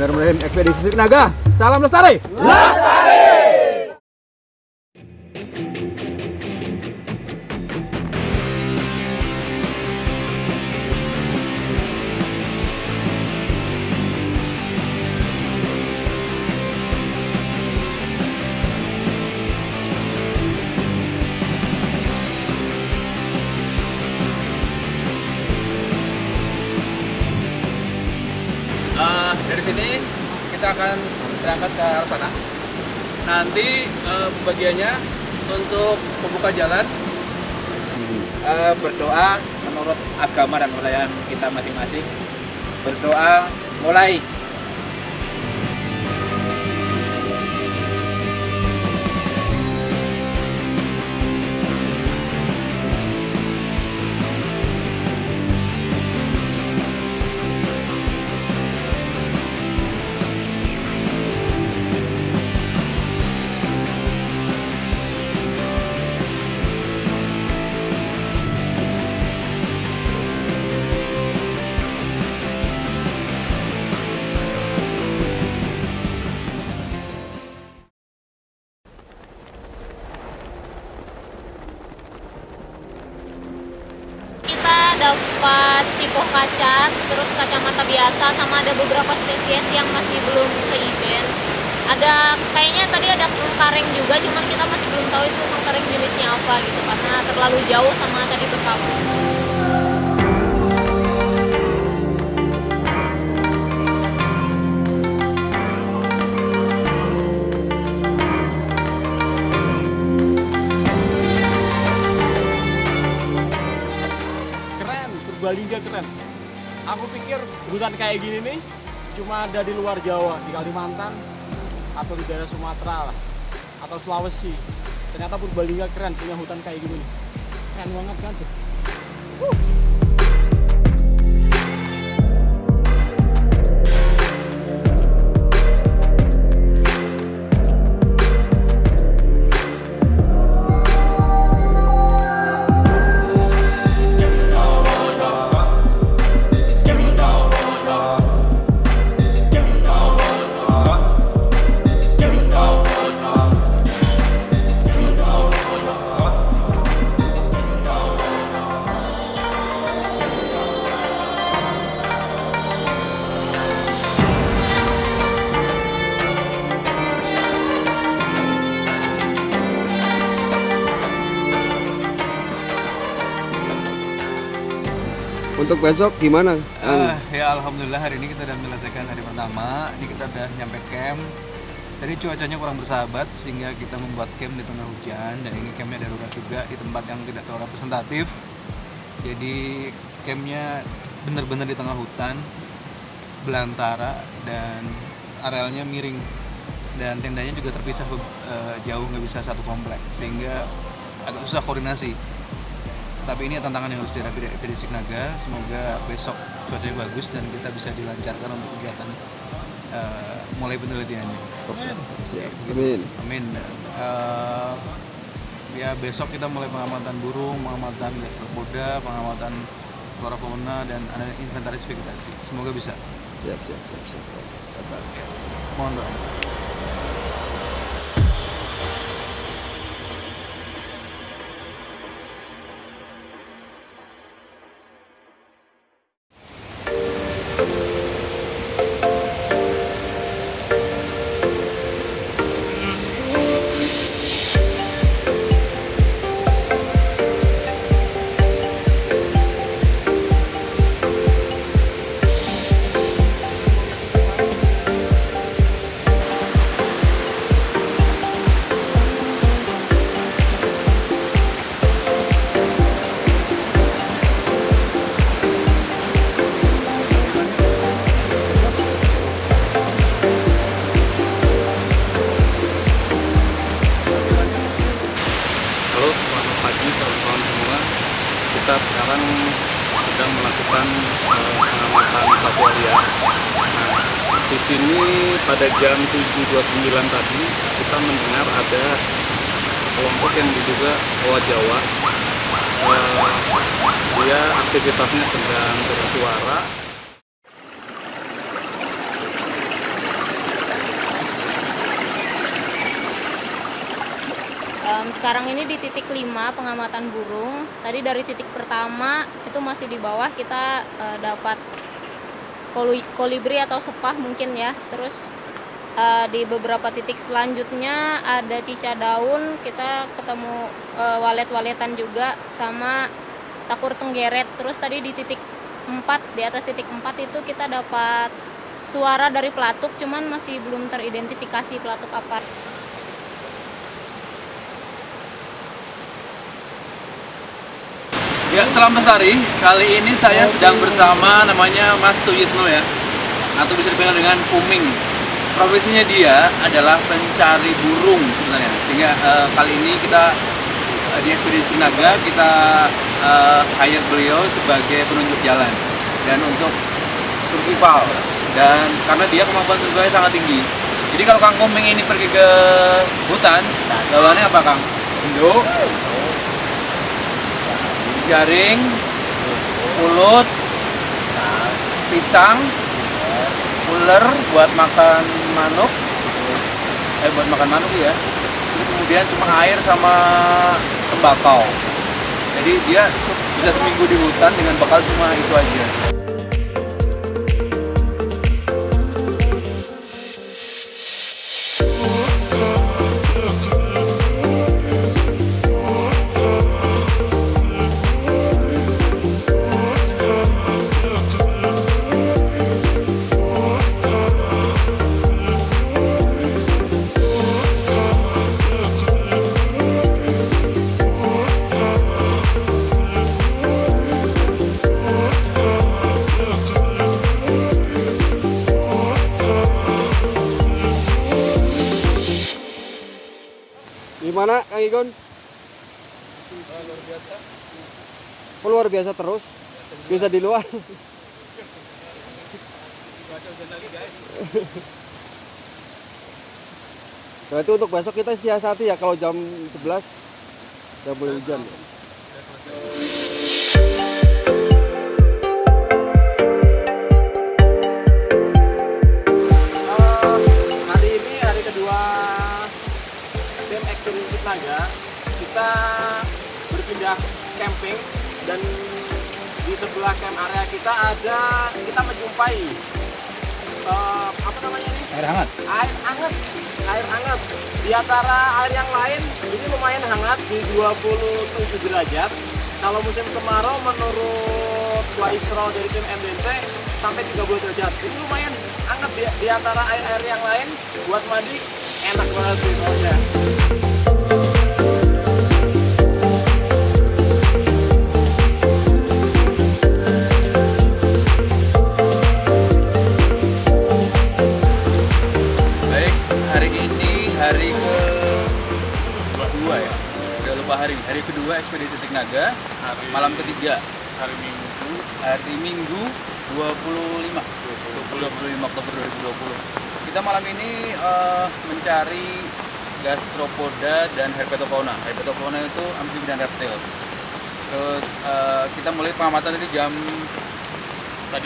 Bismillahirrahmanirrahim. Ekspedisi Naga. Salam lestari. Dari sini kita akan berangkat ke arah sana. Nanti bagiannya untuk membuka jalan, berdoa menurut agama dan kepercayaan kita masing-masing. Berdoa mulai. Dapat cipoh kaca, terus kacamata biasa, sama ada beberapa spesies yang masih belum ke event. Ada kayaknya tadi ada kareng juga, cuman kita masih belum tahu itu kareng jenisnya apa gitu karena terlalu jauh sama tadi berkabung. Purbalingga keren. Aku pikir hutan kayak gini nih cuma ada di luar Jawa, di Kalimantan atau di daerah Sumatera lah, atau Sulawesi. Ternyata Purbalingga keren punya hutan kayak gini nih. Keren banget kan tuh. Untuk besok gimana? Ya alhamdulillah hari ini kita sudah menyelesaikan hari pertama. Ini kita sudah nyampe camp. Tadi cuacanya kurang bersahabat sehingga kita membuat camp di tengah hujan, dan ini campnya darurat juga di tempat yang tidak terlalu representatif. Jadi campnya benar-benar di tengah hutan belantara dan arealnya miring, dan tendanya juga terpisah jauh, nggak bisa satu komplek sehingga agak susah koordinasi. Tapi ini tantangan yang harus dihadapi Ekspedisi Naga. Semoga besok cuacanya bagus dan kita bisa dilancarkan untuk kegiatan mulai penelitiannya. Amin. Amin. Ya besok kita mulai pengamatan burung, pengamatan gastropoda, pengamatan flora fauna, dan ada inventaris vegetasi. Semoga bisa. Siap. Mohon doanya. Kita sekarang sedang melakukan pengamatan satwa liar. Nah, di sini pada jam 7.29 tadi kita mendengar ada sekelompok yang diduga owa Jawa. Dia aktivitasnya sedang bersuara. Sekarang ini di titik 5 pengamatan burung. Tadi dari titik pertama itu masih di bawah, kita dapat kolibri atau sepah mungkin ya. Terus di beberapa titik selanjutnya ada cicak daun, kita ketemu walet-waletan juga sama takur tenggeret. Terus tadi di titik 4, di atas titik 4 itu kita dapat suara dari pelatuk, cuman masih belum teridentifikasi pelatuk apa. Ya, Salam Lestari. Kali ini saya sedang bersama namanya Mas Tuyitno ya, atau bisa dipanggil dengan Uming. Profesinya dia adalah pencari burung sebenarnya. Sehingga kali ini kita di Ekspedisi Naga kita hire beliau sebagai penunjuk jalan dan untuk survival. Dan karena dia kemampuan survivalnya sangat tinggi. Jadi kalau Kang Uming ini pergi ke hutan, bawaannya apa Kang? Induk, jaring, ulut, pisang, ular buat makan manuk, buat makan manuk ya. Terus kemudian cuma air sama tembakau. Jadi dia bisa seminggu di hutan dengan bekal cuma itu aja. Gimana Kang Igon? Luar biasa. Luar biasa terus. Bisa di luar. Baca hujan lagi guys. Nah, itu untuk besok kita siasati ya, kalau jam 11 udah boleh hujan. Hari ini hari kedua tim Ekspedisi Naga, kita berpindah camping dan di sebelah camp area kita kita menjumpai apa namanya ini? Air hangat. Air hangat. Di antara air yang lain ini lumayan hangat di 27 derajat. Kalau musim kemarau menurut Waisro dari tim MDC sampai 30 derajat. Ini lumayan hangat di antara air-air yang lain, buat mandi enak banget sih pokoknya. Hari kedua Ekspedisi Signaga, malam ketiga, hari Minggu 25 Oktober 2020. Kita malam ini mencari gastropoda dan herpetofauna. Herpetofauna itu amfibi dan reptil. Terus kita mulai pengamatan tadi jam 7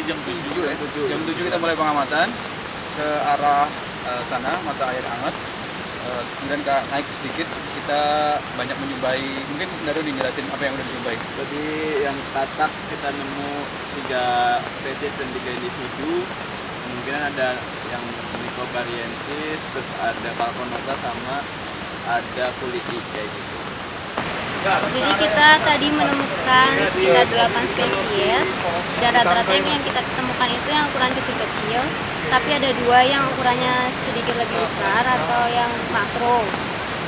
ya. Jam 7 kita mulai pengamatan ke arah sana, mata air hangat. Kemudian naik sedikit, kita banyak menjumpai, mungkin Daru dijelasin apa yang udah dijumpai. Jadi yang tatak kita nemu 3 spesies dan 3 individu. Kemungkinan ada yang Nicobariensis, terus ada Falconata sama ada kuliki kayak gitu. Jadi kita tadi menemukan sekitar 8 spesies, dan rata-rata yang kita temukan itu yang ukuran kecil-kecil, tapi ada 2 yang ukurannya sedikit lebih besar atau yang makro.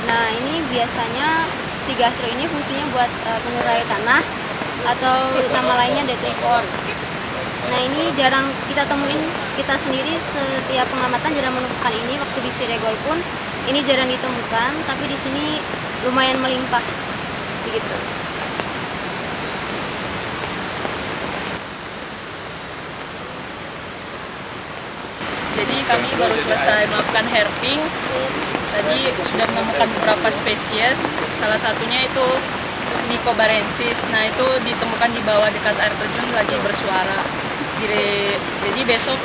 Nah, ini biasanya si gastro ini fungsinya buat pengurai tanah atau nama lainnya detrivore. Nah, ini jarang kita temuin, kita sendiri setiap pengamatan jarang menemukan ini. Waktu di Siregol pun ini jarang ditemukan, tapi di sini lumayan melimpah begitu. Jadi kami baru selesai melakukan herping. Tadi sudah menemukan beberapa spesies. Salah satunya itu Nicobariensis. Nah, itu ditemukan di bawah dekat air terjun lagi bersuara. Jadi besok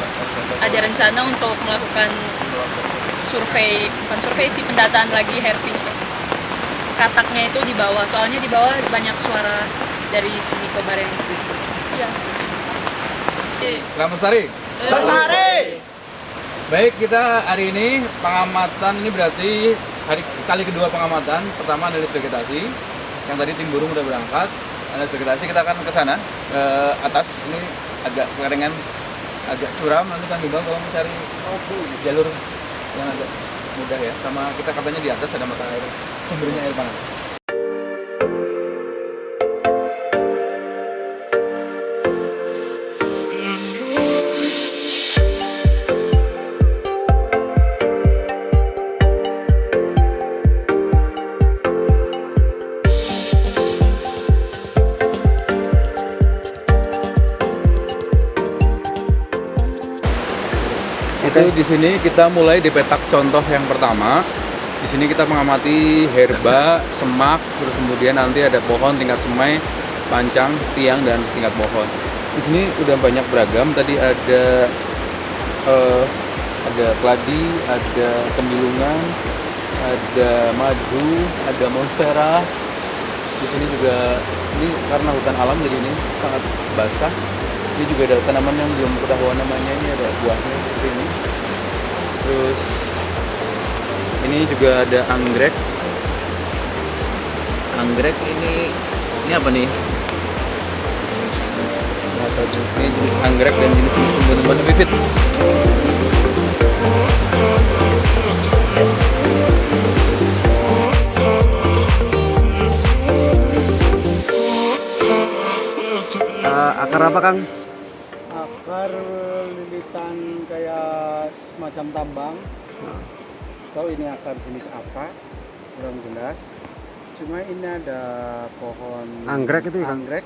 ada rencana untuk melakukan survei, bukan survei sih, pendataan lagi herping. kataknya itu di bawah, soalnya di bawah banyak suara dari si Nicobarensis. Sekian. Selamat Lestari. Baik, kita hari ini pengamatan ini berarti kali kedua pengamatan. Pertama analis vegetasi, yang tadi tim burung udah berangkat. Analis vegetasi kita akan ke sana, ke atas. Ini agak kekeringan, agak curam. Nanti kan Bang kalau mencari jalur yang agak mudah ya. Sama kita katanya di atas ada mata air, sumbernya air panas. Itu di sini kita mulai di petak contoh yang pertama. Di sini kita mengamati herba, semak, terus kemudian nanti ada pohon tingkat semai, pancang, tiang dan tingkat pohon. Di sini udah banyak beragam. Tadi ada keladi, ada kembilungan, ada madu, ada monstera. Di sini juga ini karena hutan alam jadi ini sangat basah. Ini juga ada tanaman yang belum ketahuan namanya, ini ada buahnya seperti ini. Terus ini juga ada anggrek. Anggrek ini apa nih? Ini jenis anggrek dan jenis tumbuhan epifit. Akar apa, Kang? Akar lilitan kayak semacam tambang. Tahu ini akar jenis apa? Kurang jelas. Cuma ini ada pohon Anggrek itu ya, Kang? Anggrek.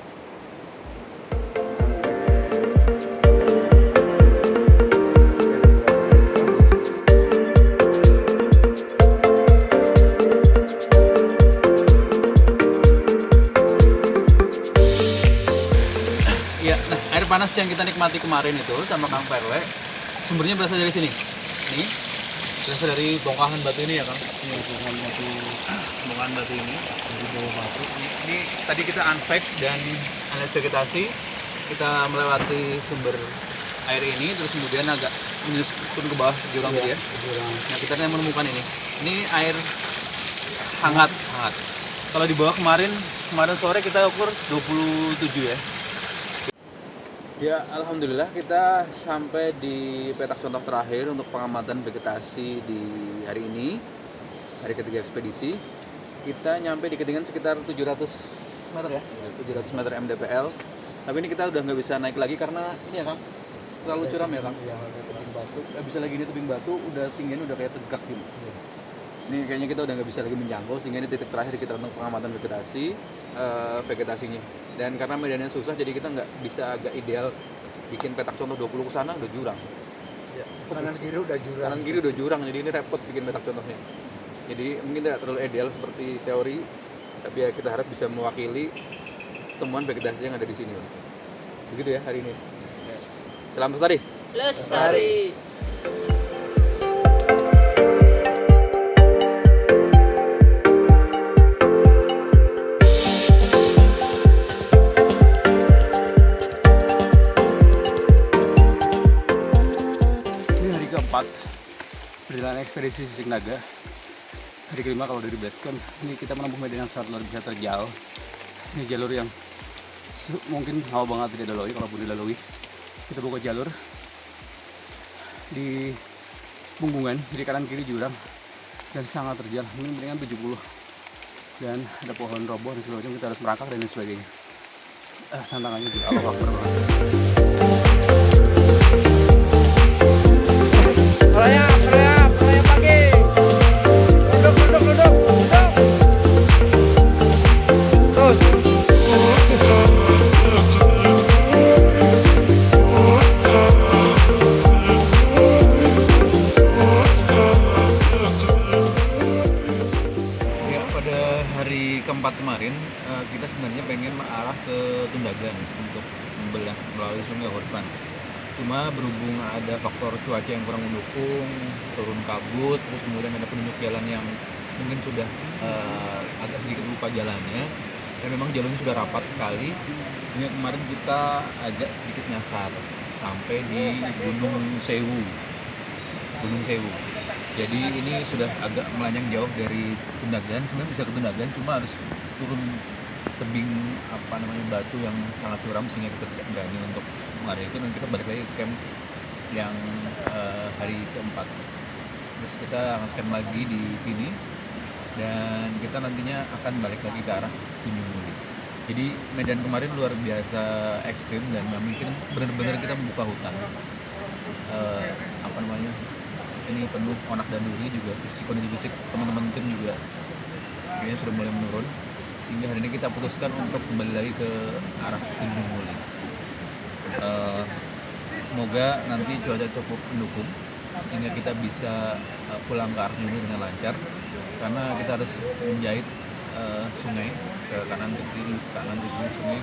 Ya, nah air panas yang kita nikmati kemarin itu sama Kang Perle, sumbernya berasal dari sini. Ini berasal dari bongkahan batu ini ya, Kang? Iya, Bongkahan batu ini. Di bawah batu. Ini tadi kita unpack dan analis vegetasi. Kita melewati sumber air ini, terus kemudian agak turun ke bawah jurang gitu ya. Nah, kita menemukan ini. Ini air hangat. Kalau di bawah kemarin sore kita ukur 27 ya. Ya, alhamdulillah kita sampai di petak contoh terakhir untuk pengamatan vegetasi di hari ini, hari ketiga ekspedisi. Kita nyampe di ketinggian sekitar 700 meter ya, 700 meter MDPL. Tapi ini kita udah nggak bisa naik lagi karena ini ya, Kang, terlalu curam ya, Kang. Iya, ada tebing batu. Nggak bisa lagi di tebing batu, udah tingginya udah kayak tegak gitu. Ini kayaknya kita udah nggak bisa lagi menjangkau, sehingga ini titik terakhir kita untuk pengamatan vegetasinya. Dan karena medannya susah, jadi kita nggak bisa agak ideal bikin petak contoh 20 ke sana udah jurang. Ya, kanan kiri udah jurang. Kanan kiri udah jurang, jadi ini repot bikin petak contohnya. Jadi mungkin tidak terlalu ideal seperti teori, tapi ya kita harap bisa mewakili temuan vegetasi yang ada di sini. Begitu ya hari ini. Salam lestari. Lestari. Perjalanan ekspedisi Sisik Naga hari kelima kalau dari base camp. Ini kita menempuh medan yang sangat luar biasa terjal. Ini jalur yang mungkin awal banget tidak dilalui, kalaupun dilalui kita buka jalur di punggungan, jadi kanan kiri jurang dan sangat terjal. Ini mendingan 70 dan ada pohon roboh dan sebagainya, kita harus merangkak dan sebagainya. Tantangannya juga Allah Akbar banget. Raya pagi. Duduk. Terus. Ya, pada hari keempat kemarin kita sebenarnya pengen mengarah ke Tundagan untuk membelah melalui Sungai Horpan. Cuma berhubung ada faktor cuaca yang kurang mendukung, turun kabut, terus kemudian ada penunjuk jalan yang mungkin sudah agak sedikit lupa jalannya, dan memang jalurnya sudah rapat sekali. Ini kemarin kita agak sedikit nyasar sampai di Gunung Sewu. Jadi ini sudah agak melanjang jauh dari Tundagan. Sebenarnya bisa ke Tundagan, cuma harus turun tebing batu yang sangat curam sehingga kita tidak berani untuk mengarah itu, dan kita balik lagi ke camp yang hari keempat. Terus kita akan camp lagi di sini, dan kita nantinya akan balik lagi ke arah Gunung Muli. Jadi medan kemarin luar biasa ekstrim, dan mungkin benar-benar kita membuka hutan. Ini penuh onak dan duri juga, kondisi fisik teman-teman tim juga kayaknya sudah mulai menurun, sehingga hari ini kita putuskan untuk kembali lagi ke arah Gunung Muli. Semoga nanti cuaca cukup mendukung sehingga kita bisa pulang ke arah Gunung Muli dengan lancar, karena kita harus menjahit sungai ke kanan ke kiri sungai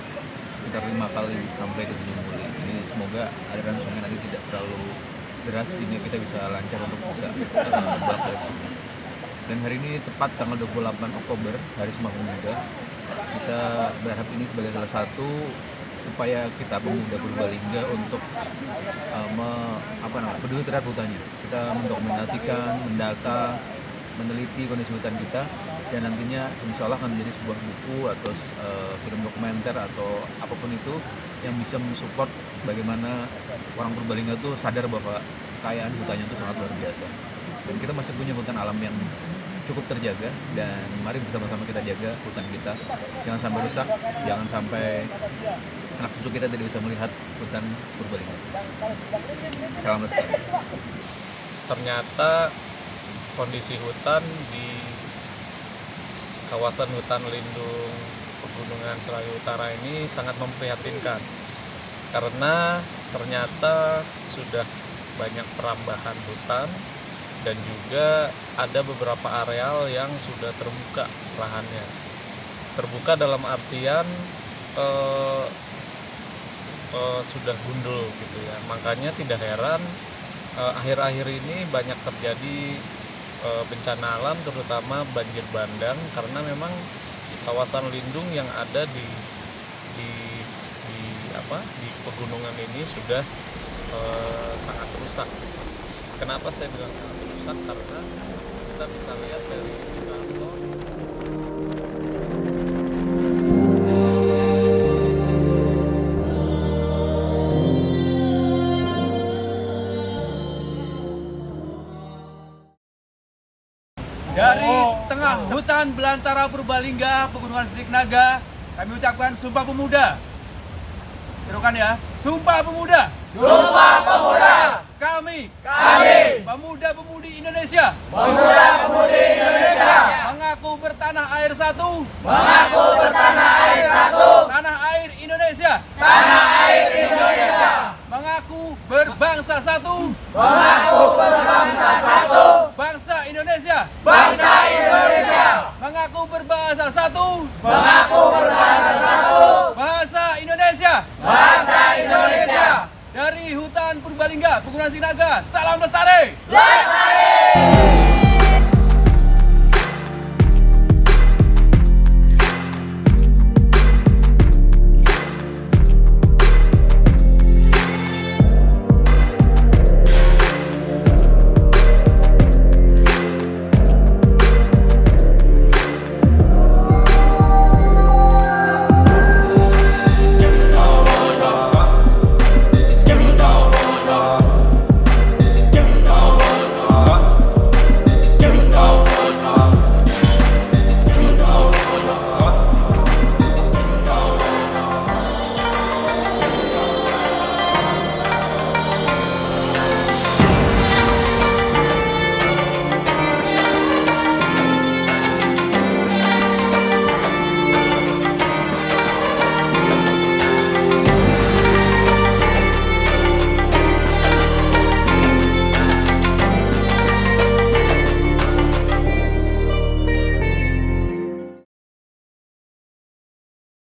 sekitar 5 kali sampai ke Gunung Muli. Ini semoga aliran sungai nanti tidak terlalu deras sehingga kita bisa lancar untuk bisa pulang dari sungai. Dan hari ini tepat tanggal 28 Oktober, Hari Sumpah Pemuda. Kita berharap ini sebagai salah satu upaya kita pemuda Purbalingga untuk peduli terhadap hutannya. Kita mendokumentasikan, mendata, meneliti kondisi hutan kita, dan nantinya insya Allah akan menjadi sebuah buku atau film dokumenter atau apapun itu yang bisa mensupport bagaimana orang Purbalingga itu sadar bahwa kekayaan hutannya itu sangat luar biasa. Dan kita masih punya hutan alam yang cukup terjaga, dan mari bersama-sama kita jaga hutan kita. Jangan sampai rusak, jangan sampai anak cucu kita tidak bisa melihat hutan Purbalingga. Salam lestari. Ternyata kondisi hutan di kawasan hutan lindung Pegunungan Serayu Utara ini sangat memprihatinkan, karena ternyata sudah banyak perambahan hutan, dan juga ada beberapa areal yang sudah terbuka lahannya. Terbuka dalam artian sudah gundul gitu ya. Makanya tidak heran akhir-akhir ini banyak terjadi bencana alam, terutama banjir bandang, karena memang kawasan lindung yang ada di pegunungan ini sudah sangat rusak. Kenapa saya bilang sangat rusak? Karena kita bisa lihat dari indikator. Dari tengah hutan belantara Purbalingga, Pegunungan Sisiknaga, kami ucapkan Sumpah Pemuda. Terukan ya, Sumpah Pemuda. Sumpah Pemuda. Kami pemuda-pemudi Indonesia. Mengaku bertanah air satu. Tanah air Indonesia. Mengaku berbangsa satu. Bangsa Indonesia. Mengaku berbahasa satu. Bahasa Indonesia. Dari hutan Purbalingga, Pegunungan Sisiknaga.